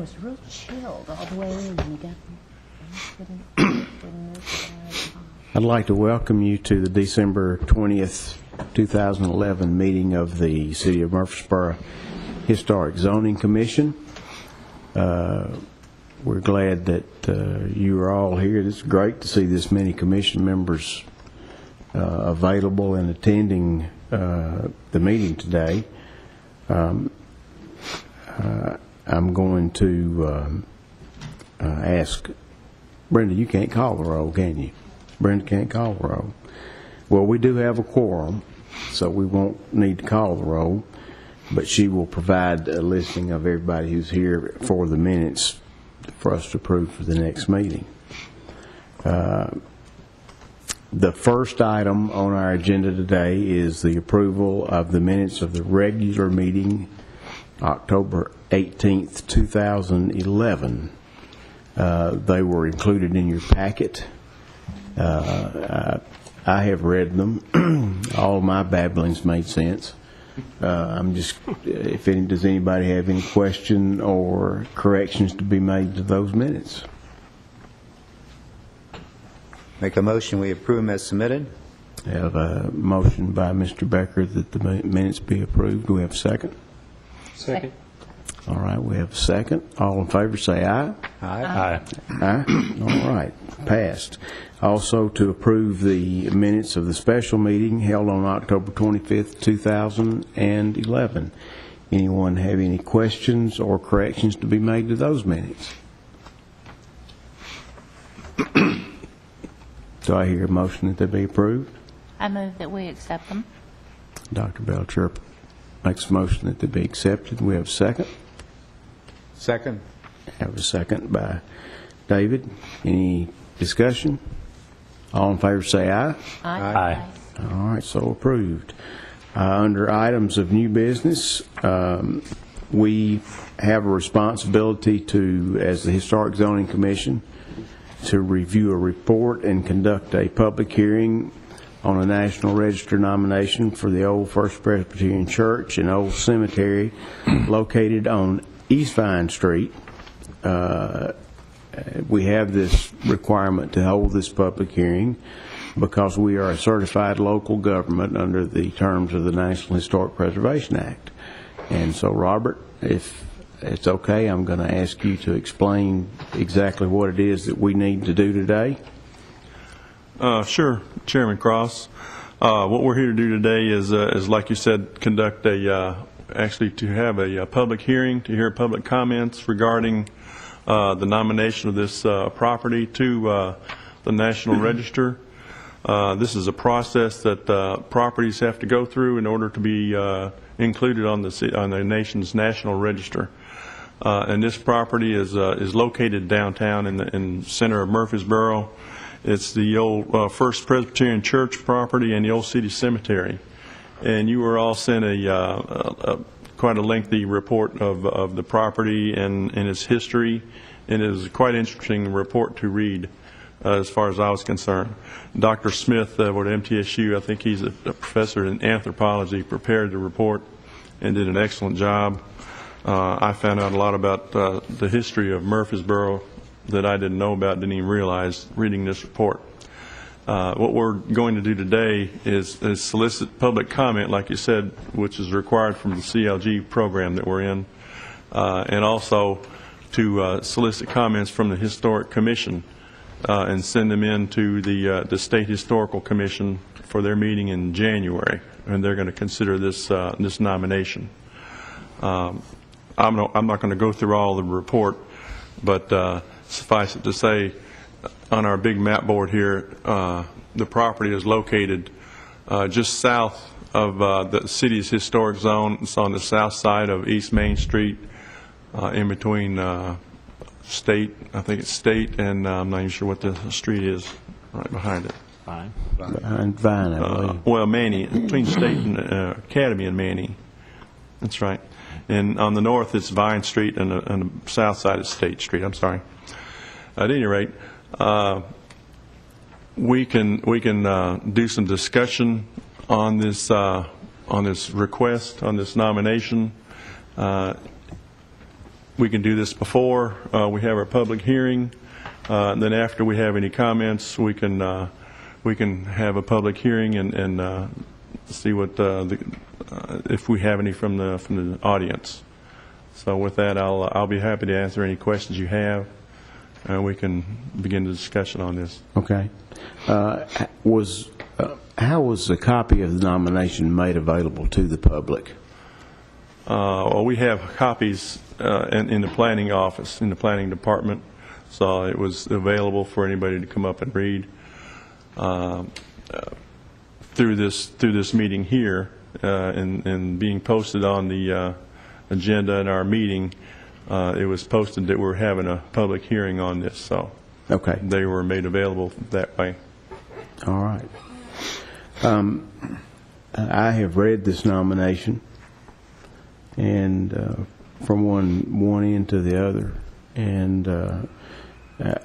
was real chilled all the way in when you got I'd like to welcome you to the December 20th, 2011 meeting of the City of Murfreesboro Historic Zoning Commission. We're glad that you are all here. It's great to see this many commission members available and attending the meeting today. I'm going to ask Brenda. You can't call the roll, can you? Brenda can't call the roll. Well, we do have a quorum, so we won't need to call the roll, but she will provide a listing of everybody who's here for the minutes for us to approve for the next meeting. The first item on our agenda today is the approval of the minutes of the regular meeting, October 18th, 2011. They were included in your packet. I have read them. All of my babblings made sense. I'm just, does anybody have any question or corrections to be made to those minutes? Make a motion we approve them as submitted. I have a motion by Mr. Becker that the minutes be approved. Do we have a second? Second. All right, we have a second. All in favor say aye. Aye. Aye. All right, passed. Also to approve the minutes of the special meeting held on October 25th, 2011. Anyone have any questions or corrections to be made to those minutes? Do I hear a motion that they be approved? I move that we accept them. Dr. Belcher makes a motion that they be accepted. We have a second. Second. Have a second by David. Any discussion? All in favor say aye. Aye. All right, so approved. Under items of new business, we have a responsibility to, as the Historic Zoning Commission, to review a report and conduct a public hearing on a National Register nomination for the Old First Presbyterian Church and Old Cemetery located on East Vine Street. We have this requirement to hold this public hearing because we are a certified local government under the terms of the National Historic Preservation Act. And so, Robert, if it's okay, I'm going to ask you to explain exactly what it is that we need to do today. Sure, Chairman Cross. What we're here to do today is like you said, conduct actually to have a public hearing to hear public comments regarding the nomination of this property to the National Register. This is a process that properties have to go through in order to be included on the nation's National Register. And this property is located downtown in the center of Murfreesboro. It's the old First Presbyterian Church property and the old city cemetery. And you were all sent quite a lengthy report of the property and its history, and it is quite an interesting report to read as far as I was concerned. Dr. Smith at MTSU, I think he's a professor in anthropology, prepared the report and did an excellent job. I found out a lot about the history of Murfreesboro that I didn't know about, didn't even realize reading this report. What we're going to do today is solicit public comment, like you said, which is required from the CLG program that we're in, and also to solicit comments from the Historic Commission and send them in to the State Historical Commission for their meeting in January, and they're going to consider this nomination. I'm not going to go through all the report, but suffice it to say, on our big map board here, the property is located just south of the city's historic zone. It's on the south side of East Main Street, in between State, I think it's State, and I'm not even sure what the street is right behind it. Behind Vine, I believe. Well, Manny, between State and Academy and Manny. That's right. And on the north, it's Vine Street, and the south side is State Street. I'm sorry. At any rate, we can do some discussion on this request, on this nomination. we can do this before we have our public hearing. And then after we have any comments, we can have a public hearing and see what if we have any from the audience. So with that, I'll be happy to answer any questions you have. We can begin the discussion on this. Okay. How was a copy of the nomination made available to the public? Well, we have copies in the planning office, in the planning department, so it was available for anybody to come up and read through this meeting here, and being posted on the agenda in our meeting. It was posted that we're having a public hearing on this, so Okay. they were made available that way. All right. I have read this nomination, and from one end to the other, and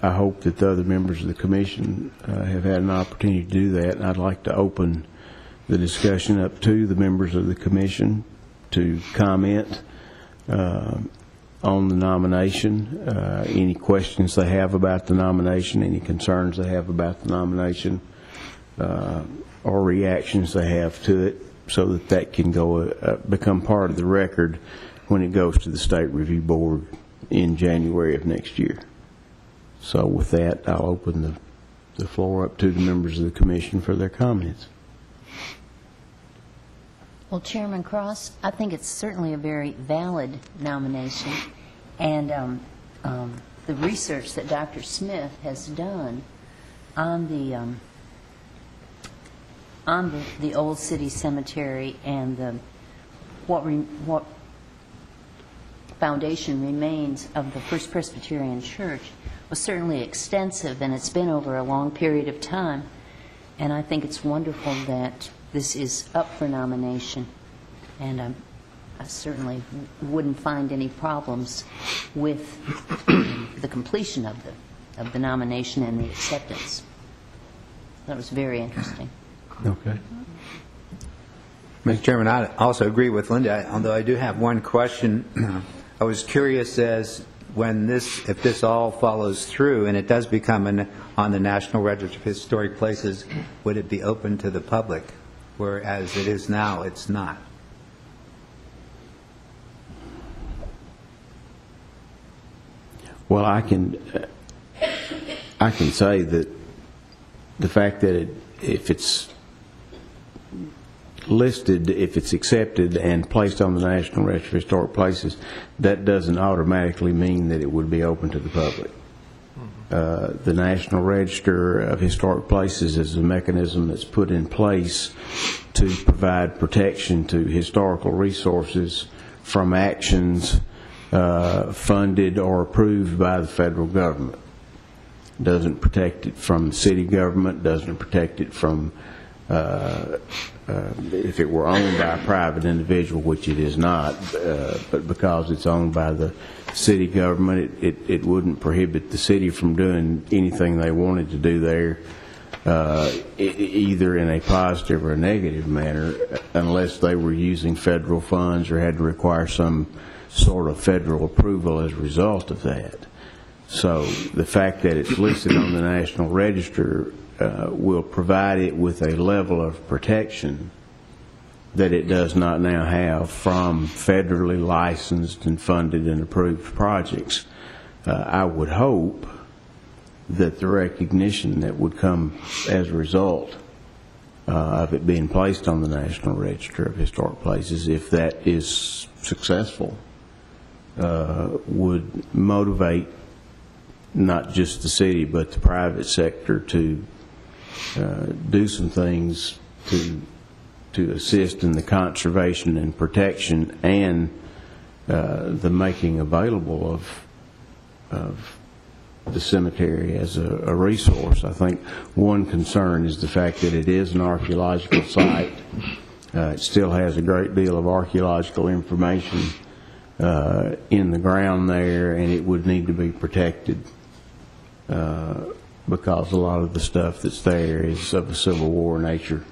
I hope that the other members of the commission have had an opportunity to do that. And I'd like to open the discussion up to the members of the commission to comment on the nomination, any questions they have about the nomination, any concerns they have about the nomination, or reactions they have to it, so that can go become part of the record when it goes to the State Review Board in January of next year. So with that, I'll open the floor up to the members of the commission for their comments. Well, Chairman Cross, I think it's certainly a very valid nomination, and the research that Dr. Smith has done on the Old City Cemetery and what foundation remains of the First Presbyterian Church was certainly extensive, and it's been over a long period of time. And I think it's wonderful that this is up for nomination, and I certainly wouldn't find any problems with the completion of the nomination and the acceptance. That was very interesting. Okay. Mr. Chairman, I also agree with Linda, although I do have one question. I was curious as if this all follows through and it does become on the National Register of Historic Places, would it be open to the public, whereas it is now, it's not? Well, I can say that the fact that if it's listed, if it's accepted and placed on the National Register of Historic Places, that doesn't automatically mean that it would be open to the public. The National Register of Historic Places is a mechanism that's put in place to provide protection to historical resources from actions funded or approved by the federal government. Doesn't protect it from the city government, doesn't protect it from if it were owned by a private individual, which it is not, but because it's owned by the city government, it wouldn't prohibit the city from doing anything they wanted to do there, either in a positive or a negative manner, unless they were using federal funds or had to require some sort of federal approval as a result of that. So the fact that it's listed on the National Register will provide it with a level of protection that it does not now have from federally licensed and funded and approved projects. I would hope that the recognition that would come as a result of it being placed on the National Register of Historic Places, if that is successful, would motivate not just the city but the private sector to do some things to assist in the conservation and protection and the making available of the cemetery as a resource. I think one concern is the fact that it is an archaeological site. It still has a great deal of archaeological information in the ground there, and it would need to be protected because a lot of the stuff that's there is of a Civil War nature,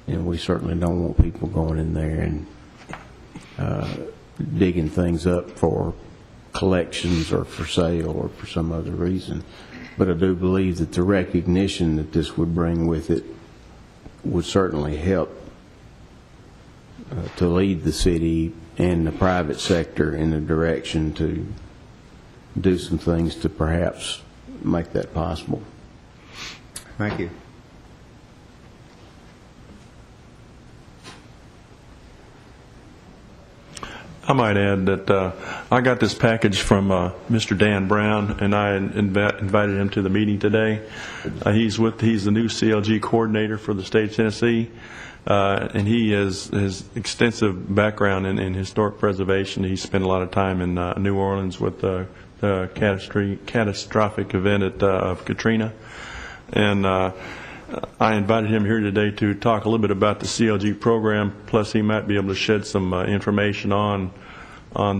and we certainly don't want people going in there and digging things up for collections are for sale or for some other reason. But I do believe that the recognition that this would bring with it would certainly help to lead the city and the private sector in a direction to do some things to perhaps make that possible. Thank you. I might add that I got this package from Mr. Dan Brown, and I invited him to the meeting today. He's the new CLG coordinator for the state of Tennessee, and he has extensive background in historic preservation. He spent a lot of time in New Orleans with the catastrophic event of Katrina, and I invited him here today to talk a little bit about the CLG program, plus he might be able to shed some information on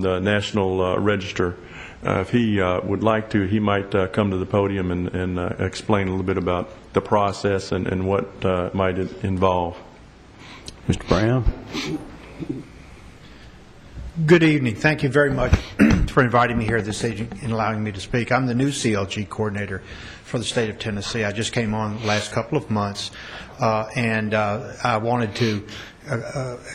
the National Register. If he would like to, he might come to the podium and explain a little bit about the process and what might it involve. Mr. Brown? Good evening. Thank you very much for inviting me here this evening and allowing me to speak. I'm the new CLG coordinator for the state of Tennessee. I just came on the last couple of months, and I wanted to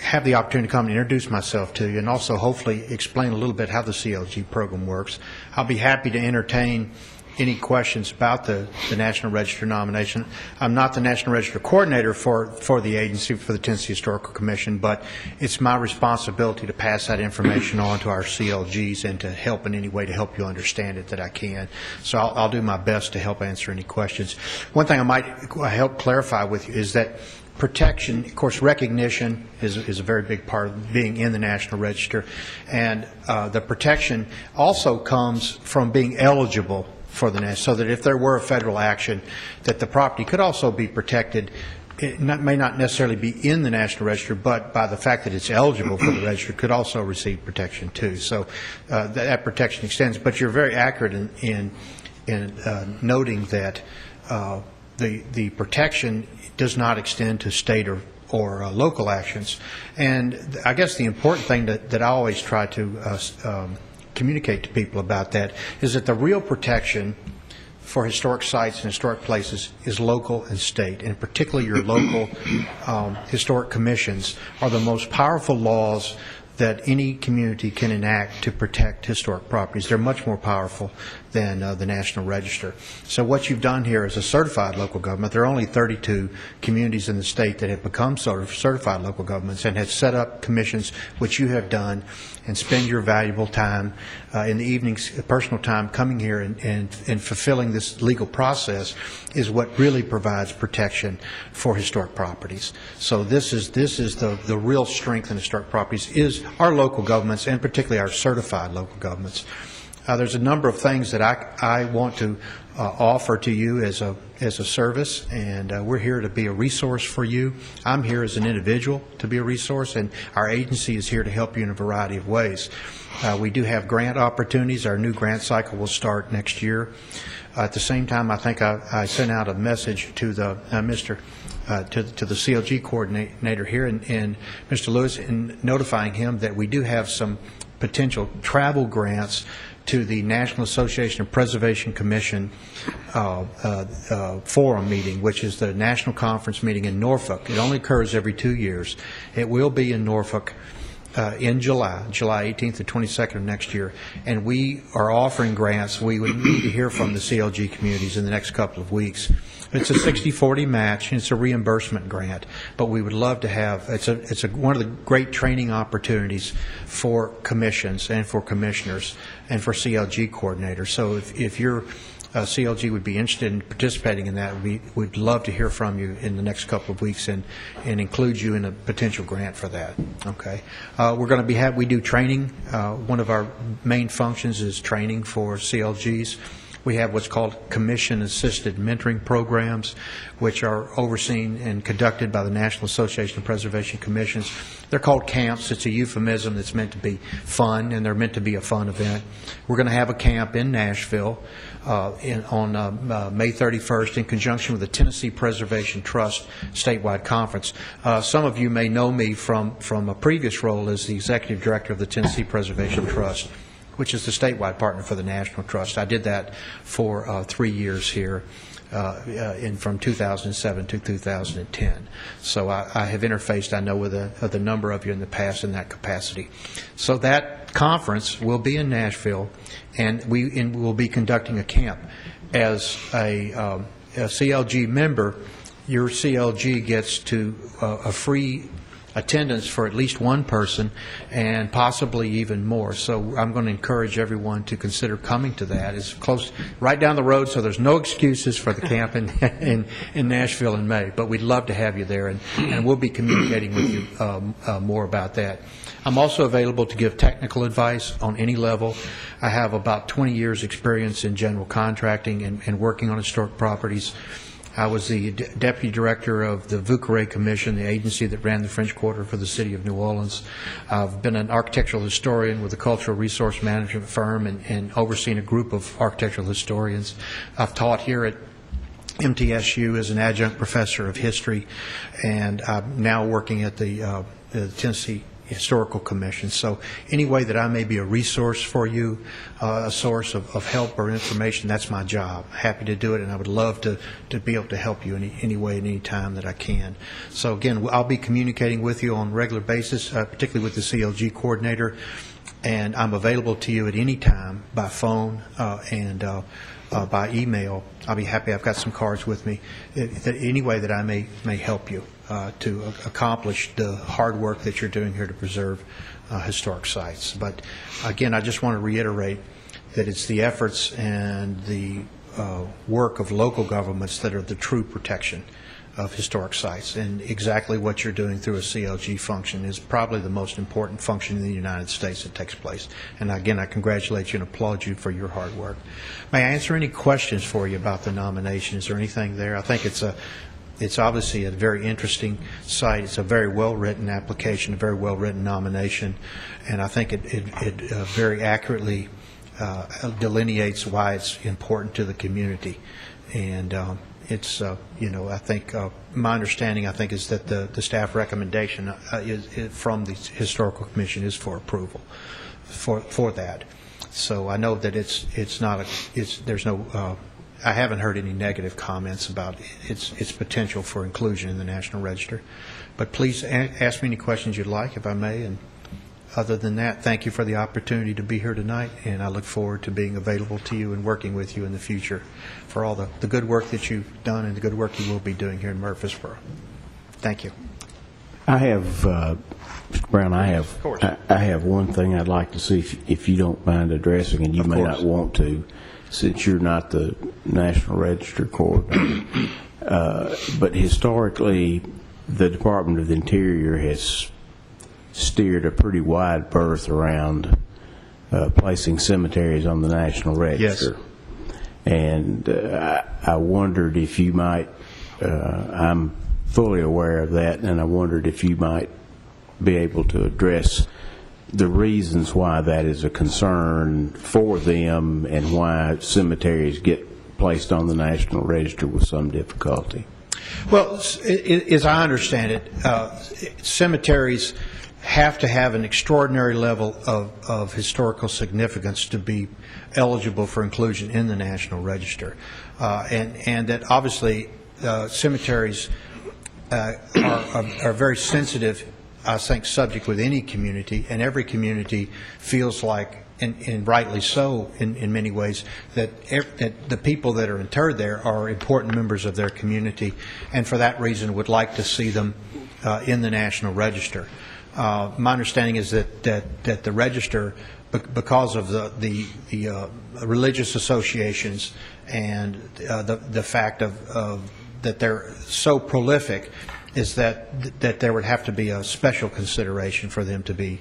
have the opportunity to come and introduce myself to you and also hopefully explain a little bit how the CLG program works. I'll be happy to entertain any questions about the National Register nomination. I'm not the National Register coordinator for the agency, for the Tennessee Historical Commission, but it's my responsibility to pass that information on to our CLGs and to help in any way to help you understand it that I can. So I'll do my best to help answer any questions. One thing I might help clarify with you is that protection, of course, recognition is a very big part of being in the National Register, and the protection also comes from being eligible for the national, so that if there were a federal action, that the property could also be protected. It may not necessarily be in the National Register, but by the fact that it's eligible for the register, could also receive protection too. So that protection extends. But you're very accurate in noting that the protection does not extend to state or local actions. And I guess the important thing that I always try to communicate to people about that is that the real protection for historic sites and historic places is local and state, and particularly your local historic commissions are the most powerful laws that any community can enact to protect historic properties. They're much more powerful than the National Register. So what you've done here is a certified local government. There are only 32 communities in the state that have become certified local governments and have set up commissions, which you have done, and spend your valuable time in the evenings, personal time, coming here and fulfilling this legal process is what really provides protection for historic properties. So this is the real strength in historic properties is our local governments, and particularly our certified local governments. There's a number of things that I want to offer to you as a service, and we're here to be a resource for you. I'm here as an individual to be a resource, and our agency is here to help you in a variety of ways. We do have grant opportunities. Our new grant cycle will start next year. At the same time, I think I sent out a message to the to the CLG coordinator here, and Mr. Lewis, in notifying him that we do have some potential travel grants to the National Association of Preservation Commission forum meeting, which is the national conference meeting in Norfolk. It only occurs every 2 years. It will be in Norfolk in July 18th to 22nd of next year, and we are offering grants. We would need to hear from the CLG communities in the next couple of weeks. It's a 60-40 match, and it's a reimbursement grant, but we would love to have, it's one of the great training opportunities for commissions and for commissioners and for CLG coordinators. So if your CLG would be interested in participating in that, we'd love to hear from you in the next couple of weeks and include you in a potential grant for that. Okay, we're going to we do training. One of our main functions is training for CLGs. We have what's called commission-assisted mentoring programs, which are overseen and conducted by the National Association of Preservation Commissions. They're called camps. It's a euphemism that's meant to be fun, and they're meant to be a fun event. We're going to have a camp in Nashville on May 31st in conjunction with the Tennessee Preservation Trust statewide conference. Some of you may know me from a previous role as the executive director of the Tennessee Preservation Trust. which is the statewide partner for the National Trust. I did that for 3 years here. From 2007 to 2010. So I have interfaced, I know, with a number of you in the past in that capacity. So that conference will be in Nashville, and we will be conducting a camp. As a CLG member, your CLG gets to a free attendance for at least one person and possibly even more. So I'm going to encourage everyone to consider coming to that. It's close, right down the road, so there's no excuses for the camp in Nashville in May. But we'd love to have you there, and we'll be communicating with you more about that. I'm also available to give technical advice on any level. I have about 20 years' experience in general contracting and working on historic properties. I was the deputy director of the Vieux-Carré Commission, the agency that ran the French Quarter for the city of New Orleans. I've been an architectural historian with a cultural resource management firm and overseen a group of architectural historians. I've taught here at MTSU as an adjunct professor of history, and I'm now working at the Tennessee Historical Commission. So any way that I may be a resource for you, a source of help or information, that's my job. Happy to do it, and I would love to be able to help you any way and any time that I can. So again, I'll be communicating with you on a regular basis, particularly with the CLG coordinator, and I'm available to you at any time by phone and by email. I'll be happy. I've got some cards with me. Any way that I may help you to accomplish the hard work that you're doing here to preserve historic sites. But again, I just want to reiterate that it's the efforts and the work of local governments that are the true protection of historic sites, and exactly what you're doing through a CLG function is probably the most important function in the United States that takes place. And again, I congratulate you and applaud you for your hard work. May I answer any questions for you about the nomination? Is there anything there? I think it's obviously a very interesting site. It's a very well-written application, a very well-written nomination, and I think it very accurately delineates why it's important to the community. And it's, I think, my understanding, I think, is that the staff recommendation from the Historical Commission is for approval for that. So I know that there's no, I haven't heard any negative comments about its potential for inclusion in the National Register. But please ask me any questions you'd like, if I may. And other than that, thank you for the opportunity to be here tonight, and I look forward to being available to you and working with you in the future for all the good work that you've done and the good work you will be doing here in Murfreesboro. Thank you. I have, Mr. Brown, I have one thing I'd like to see if you don't mind addressing, and you may not want to, since you're not the National Register coordinator. But historically, the Department of the Interior has steered a pretty wide berth around placing cemeteries on the National Register. Yes. And I wondered if you might, I'm fully aware of that, and I wondered if you might be able to address the reasons why that is a concern for them and why cemeteries get placed on the National Register with some difficulty. Well, as I understand it, cemeteries have to have an extraordinary level of historical significance to be eligible for inclusion in the National Register. And that obviously cemeteries are very sensitive, I think, subject with any community, and every community feels like, and rightly so in many ways, that the people that are interred there are important members of their community, and for that reason would like to see them in the National Register. My understanding is that the register, because of the religious associations and the fact of that they're so prolific, is that there would have to be a special consideration for them to be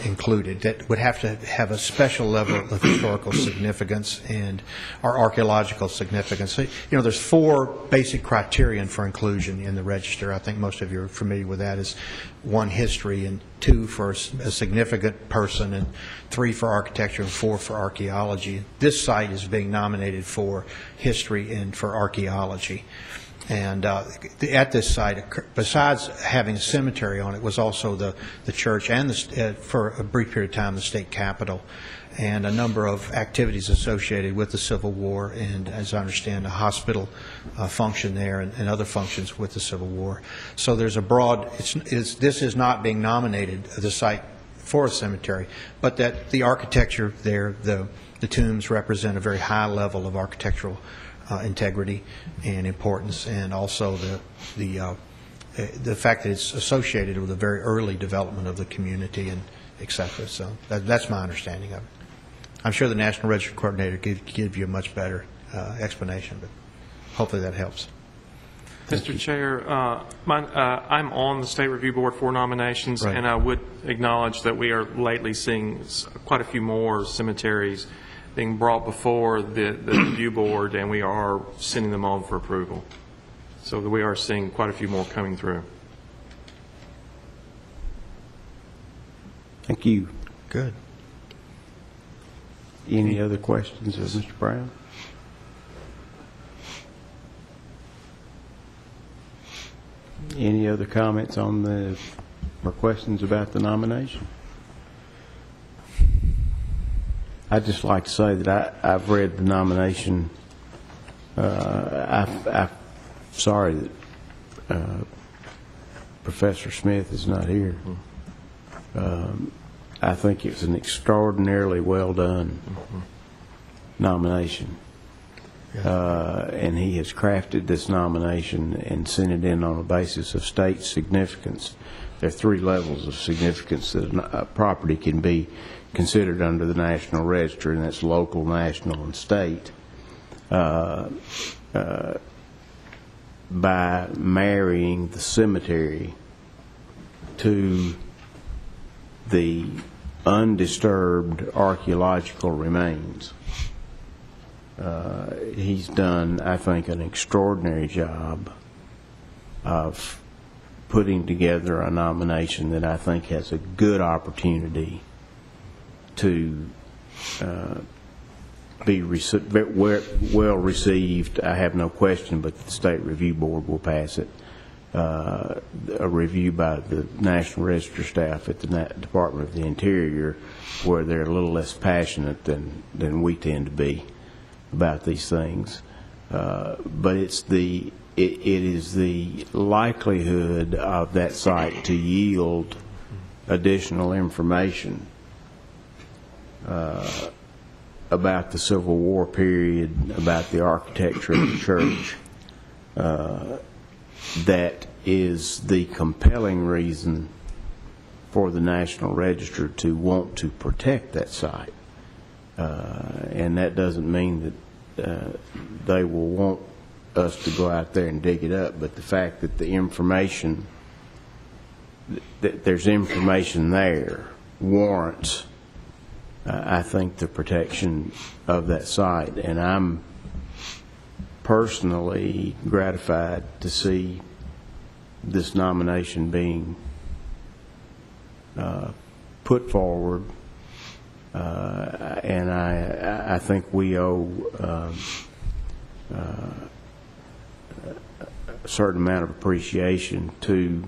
included. That would have to have a special level of historical significance and or archaeological significance. So, there's 4 basic criterion for inclusion in the register. I think most of you are familiar with that. Is 1, history, and 2, for a significant person, and 3 for architecture, and 4 for archaeology. This site is being nominated for history and for archaeology. And at this site, besides having a cemetery on it, was also the church and, for a brief period of time, the state capitol, and a number of activities associated with the Civil War, and, as I understand, a hospital function there and other functions with the Civil War. So there's a broad, this is not being nominated, the site for a cemetery, but that the architecture there, the tombs represent a very high level of architectural integrity and importance, and also the fact that it's associated with a very early development of the community, and et cetera. So that's my understanding of it. I'm sure the National Register Coordinator could give you a much better explanation, but hopefully that helps. Mr. Chair, I'm on the State Review Board for nominations, Right. and I would acknowledge that we are lately seeing quite a few more cemeteries being brought before the review board, and we are sending them on for approval. So we are seeing quite a few more coming through. Thank you. Good. Any other questions of Mr. Brown? Any other comments on the, or questions about the nomination? I'd just like to say that I've read the nomination. I'm sorry that Professor Smith is not here. I think it's an extraordinarily well done nomination. And he has crafted this nomination and sent it in on a basis of state significance. There are 3 levels of significance that a property can be considered under the National Register, and that's local, national, and state. By marrying the cemetery to the undisturbed archaeological remains. He's done, I think, an extraordinary job of putting together a nomination that I think has a good opportunity to be well received. I have no question but the State Review Board will pass it. A review by the National Register staff at the Department of the Interior, where they're a little less passionate than we tend to be about these things. But it is the likelihood of that site to yield additional information about the Civil War period, about the architecture of the church, that is the compelling reason for the National Register to want to protect that site. And that doesn't mean that they will want us to go out there and dig it up, but the fact that the information, that there's information there, warrants, I think, the protection of that site. And I'm personally gratified to see this nomination being put forward, and I think we owe a certain amount of appreciation to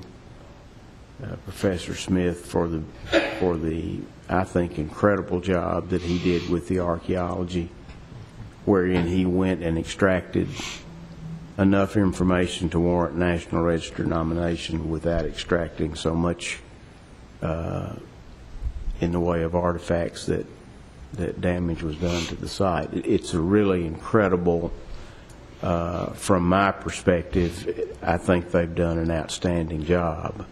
Professor Smith for the I think incredible job that he did with the archaeology, wherein he went and extracted enough information to warrant National Register nomination without extracting so much in the way of artifacts that damage was done to the site. It's a really incredible, from my perspective, I think they've done an outstanding job,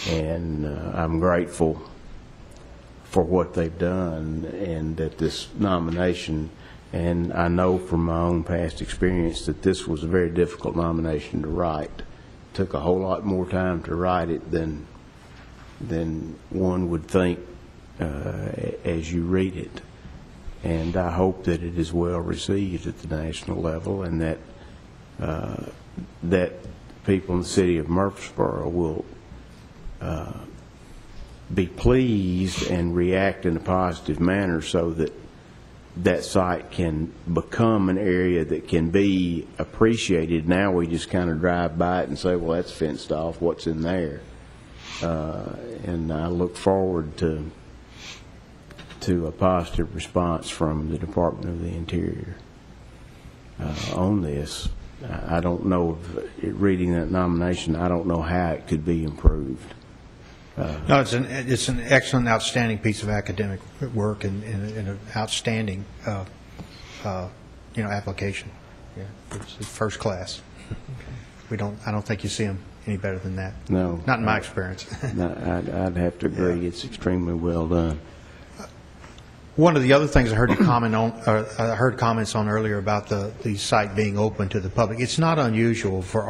and I'm grateful for what they've done, and that this nomination, and I know from my own past experience that this was a very difficult nomination to write. It took a whole lot more time to write it than one would think as you read it. And I hope that it is well received at the national level, and that that people in the city of Murfreesboro will be pleased and react in a positive manner, so that that site can become an area that can be appreciated. Now we just kind of drive by it and say, well, that's fenced off, what's in there? And I look forward to a positive response from the Department of the Interior on this. I don't know, reading that nomination, I don't know how it could be improved. No, it's an excellent, outstanding piece of academic work and an outstanding, application. Yeah, it's first class. I don't think you see them any better than that. No. Not in my experience. No, I'd have to agree. It's extremely well done. One of the other things I heard I heard comments on earlier about the site being open to the public. It's not unusual for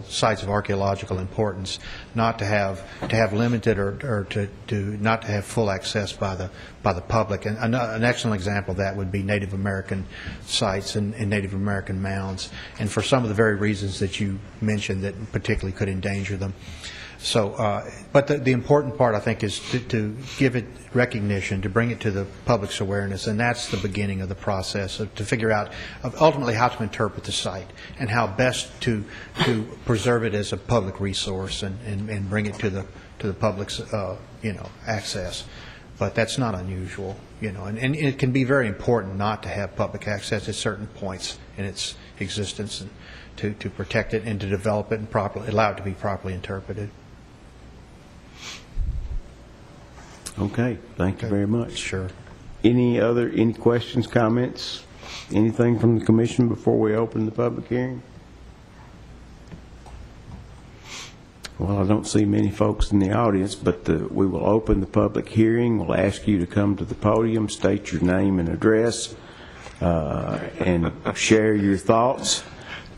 sites of archaeological importance not to have limited or to not to have full access by the public. And an excellent example of that would be Native American sites and Native American mounds, and for some of the very reasons that you mentioned that particularly could endanger them. So, but the important part, I think, is to give it recognition, to bring it to the public's awareness, and that's the beginning of the process, to figure out ultimately how to interpret the site and how best to preserve it as a public resource and bring it to the public's access. But that's not unusual, and it can be very important not to have public access at certain points in its existence, and to protect it and to develop it and allow it to be properly interpreted. Okay, thank you very much. Sure. Any questions, comments, anything from the commission before we open the public hearing? Well, I don't see many folks in the audience, but we will open the public hearing. We'll ask you to come to the podium, state your name and address, and share your thoughts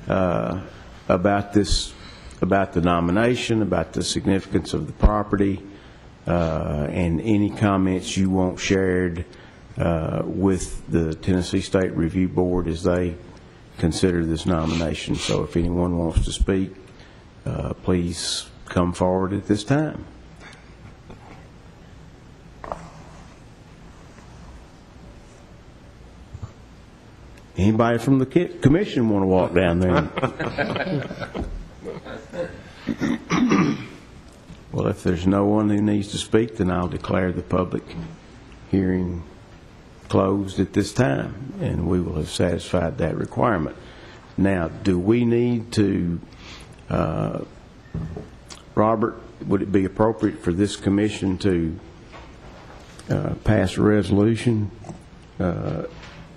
about the nomination, about the significance of the property, and any comments you want shared with the Tennessee State Review Board as they consider this nomination. So if anyone wants to speak, please come forward at this time. Anybody from the commission want to walk down there? Well, if there's no one who needs to speak, then I'll declare the public hearing closed at this time, and we will have satisfied that requirement. Now, do we need to, Robert, would it be appropriate for this commission to pass a resolution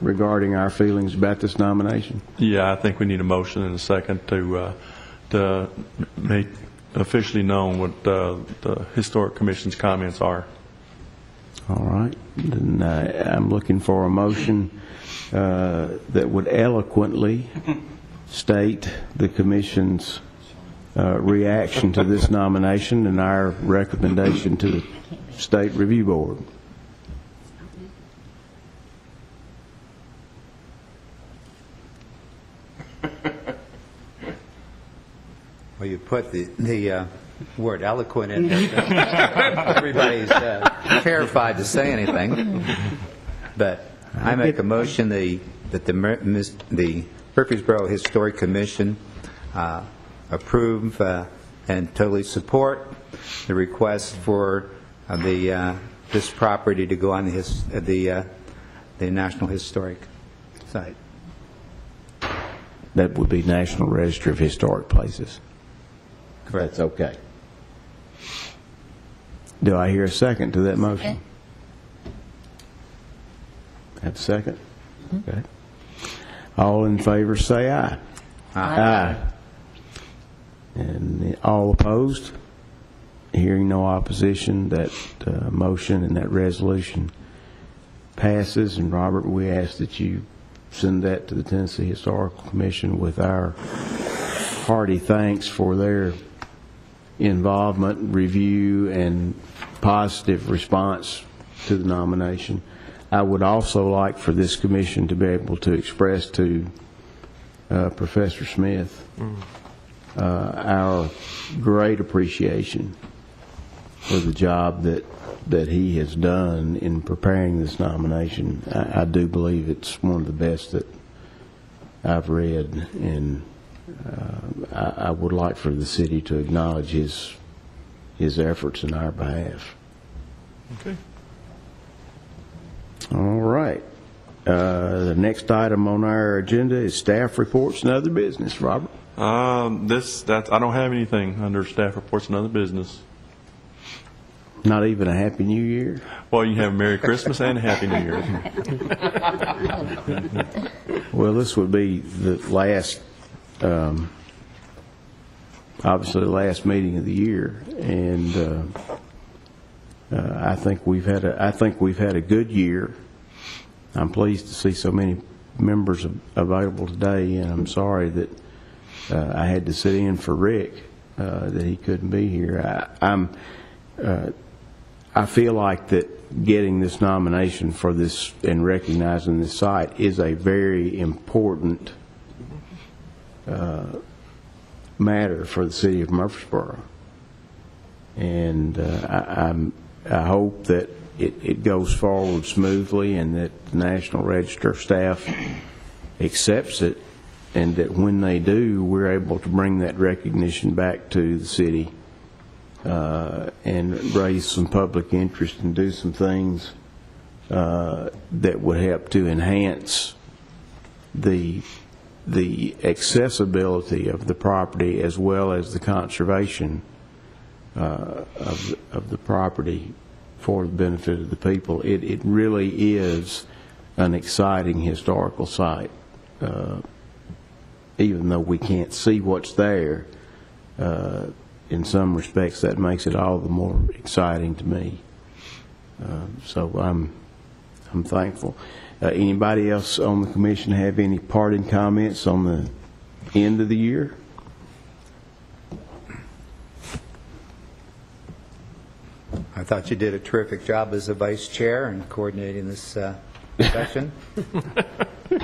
regarding our feelings about this nomination? Yeah, I think we need a motion and a second to make officially known what the Historic Commission's comments are. All right. Then I'm looking for a motion that would eloquently state the Commission's reaction to this nomination and our recommendation to the State Review Board. Well, you put the word eloquent in there. Everybody's terrified to say anything. But I make a motion that the Murfreesboro Historic Commission approve and totally support the request for this property to go on the National Historic Site. That would be National Register of Historic Places. Correct. That's okay. Do I hear a second to that motion? Have a second? Okay. All in favor say aye. Aye. And all opposed? Hearing no opposition, that motion and that resolution passes. And Robert, we ask that you send that to the Tennessee Historical Commission with our hearty thanks for their involvement, review, and positive response to the nomination. I would also like for this commission to be able to express to Professor Smith our great appreciation for the job that that he has done in preparing this nomination. I do believe it's one of the best that I've read, and I would like for the city to acknowledge his efforts in our behalf. Okay. All right. The next item on our agenda is staff reports and other business. Robert? I don't have anything under staff reports and other business. Not even a Happy New Year? Well, you have Merry Christmas and a Happy New Year. Well, this would be the last, obviously the last meeting of the year, and I think we've had a good year. I'm pleased to see so many members available today, and I'm sorry that I had to sit in for Rick, that he couldn't be here. I feel like that getting this nomination for this and recognizing this site is a very important matter for the city of Murfreesboro. And I hope that it goes forward smoothly and that the National Register staff accepts it, and that when they do, we're able to bring that recognition back to the city and raise some public interest and do some things that would help to enhance the accessibility of the property as well as the conservation of the property for the benefit of the people. It really is an exciting historical site. Even though we can't see what's there, in some respects that makes it all the more exciting to me. So I'm thankful. Anybody else on the commission have any parting comments on the end of the year? I thought you did a terrific job as a vice chair in coordinating this session.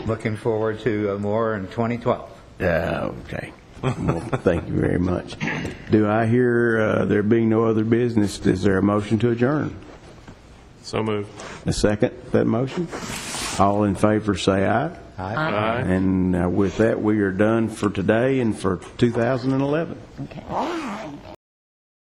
Looking forward to more in 2012. Okay. Well, thank you very much. Do I hear there being no other business, is there a motion to adjourn? So moved. A second that motion? All in favor say aye. Aye. And with that, we are done for today and for 2011. Okay.